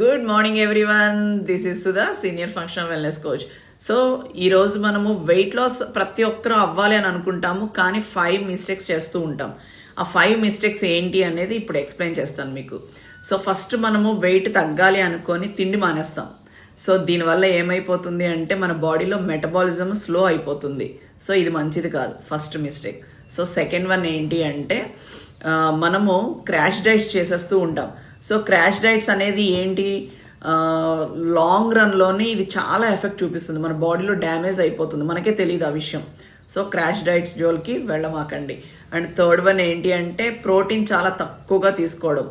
Good morning everyone, this is Sudha, senior functional wellness coach. So ఈరోజు మనము weight loss ప్రతి ఒక్కరూ అవ్వాలి అని అనుకుంటాము, కానీ 5 మిస్టేక్స్ చేస్తూ ఉంటాం. ఆ 5 మిస్టేక్స్ ఏంటి అనేది ఇప్పుడు ఎక్స్ప్లెయిన్ చేస్తాను మీకు. సో ఫస్ట్ మనము వెయిట్ తగ్గాలి అనుకొని తిండి మానేస్తాం. సో దీనివల్ల ఏమైపోతుంది అంటే మన బాడీలో మెటబాలిజం స్లో అయిపోతుంది. సో ఇది మంచిది కాదు, first mistake. So second one ఏంటి అంటే మనము క్రాష్ డైట్స్ చేసేస్తూ ఉంటాం. సో క్రాష్ డైట్స్ అనేది ఏంటి, లాంగ్ రన్లోని ఇది చాలా ఎఫెక్ట్ చూపిస్తుంది, మన బాడీలో డ్యామేజ్ అయిపోతుంది, మనకే తెలియదు ఆ విషయం. సో క్రాష్ డైట్స్ జోలికి వెళ్ళమాకండి. అండ్ థర్డ్ వన్ ఏంటి అంటే ప్రోటీన్ చాలా తక్కువగా తీసుకోవడం.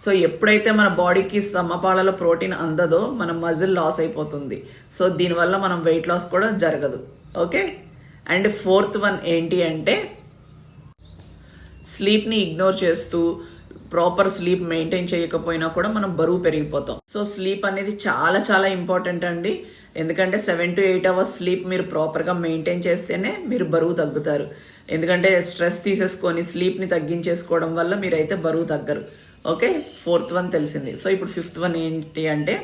సో ఎప్పుడైతే మన బాడీకి సమపాలలో ప్రోటీన్ అందదో మన మజిల్ లాస్ అయిపోతుంది. సో దీనివల్ల మనం వెయిట్ లాస్ కూడా జరగదు. ఓకే. అండ్ ఫోర్త్ వన్ ఏంటి అంటే స్లీప్ని ఇగ్నోర్ చేస్తూ ప్రాపర్ స్లీప్ మెయింటైన్ చేయకపోయినా కూడా మనం బరువు పెరిగిపోతాం. సో స్లీప్ అనేది చాలా చాలా ఇంపార్టెంట్ అండి. ఎందుకంటే 7 to 8 అవర్స్ స్లీప్ మీరు ప్రాపర్గా మెయింటైన్ చేస్తేనే మీరు బరువు తగ్గుతారు. ఎందుకంటే స్ట్రెస్ తీసేసుకొని స్లీప్ని తగ్గించేసుకోవడం వల్ల మీరైతే బరువు తగ్గరు. ఓకే, ఫోర్త్ వన్ తెలిసింది. సో ఇప్పుడు ఫిఫ్త్ వన్ ఏంటి అంటే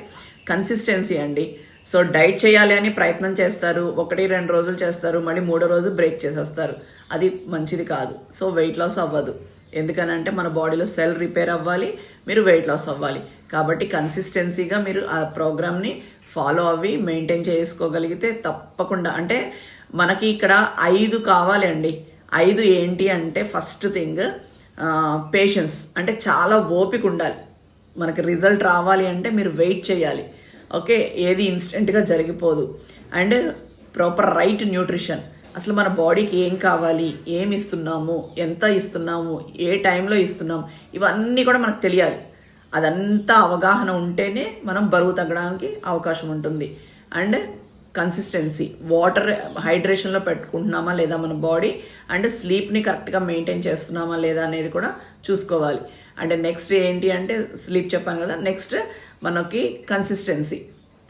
కన్సిస్టెన్సీ అండి. సో డైట్ చేయాలి అని ప్రయత్నం చేస్తారు, 1-2 రోజులు చేస్తారు, మళ్ళీ 3వ రోజు బ్రేక్ చేసేస్తారు. అది మంచిది కాదు. సో వెయిట్ లాస్ అవ్వదు. ఎందుకనంటే మన బాడీలో సెల్ రిపేర్ అవ్వాలి, మీరు వెయిట్ లాస్ అవ్వాలి. కాబట్టి కన్సిస్టెన్సీగా మీరు ఆ ప్రోగ్రామ్ని ఫాలో అవ్వి మెయింటైన్ చేసుకోగలిగితే తప్పకుండా, అంటే మనకి ఇక్కడ 5 కావాలి అండి. 5 ఏంటి అంటే ఫస్ట్ థింగ్ పేషెన్స్, అంటే చాలా ఓపిక ఉండాలి. మనకి రిజల్ట్ రావాలి అంటే మీరు వెయిట్ చేయాలి. ఓకే, ఏది ఇన్స్టెంట్గా జరిగిపోదు. అండ్ ప్రాపర్ రైట్ న్యూట్రిషన్, అసలు మన బాడీకి ఏం కావాలి, ఏమి ఇస్తున్నాము, ఎంత ఇస్తున్నాము, ఏ టైంలో ఇస్తున్నాము, ఇవన్నీ కూడా మనకు తెలియాలి. అదంతా అవగాహన ఉంటేనే మనం బరువు తగ్గడానికి అవకాశం ఉంటుంది. అండ్ కన్సిస్టెన్సీ, వాటర్ హైడ్రేషన్లో పెట్టుకుంటున్నామా లేదా మన బాడీ, అండ్ స్లీప్ని కరెక్ట్గా మెయింటైన్ చేస్తున్నామా లేదా అనేది కూడా చూసుకోవాలి. అండ్ నెక్స్ట్ ఏంటి అంటే స్లీప్ చెప్పాను కదా, నెక్స్ట్ మనకి కన్సిస్టెన్సీ.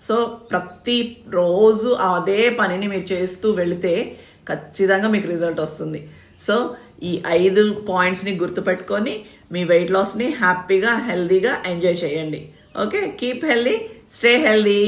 సో ప్రతి రోజు అదే పనిని మీరు చేస్తూ వెళితే ఖచ్చితంగా మీకు రిజల్ట్ వస్తుంది. సో ఈ 5 పాయింట్స్ని గుర్తుపెట్టుకొని మీ వెయిట్ లాస్ని హ్యాపీగా హెల్దీగా ఎంజాయ్ చేయండి. Okay, keep healthy, stay healthy.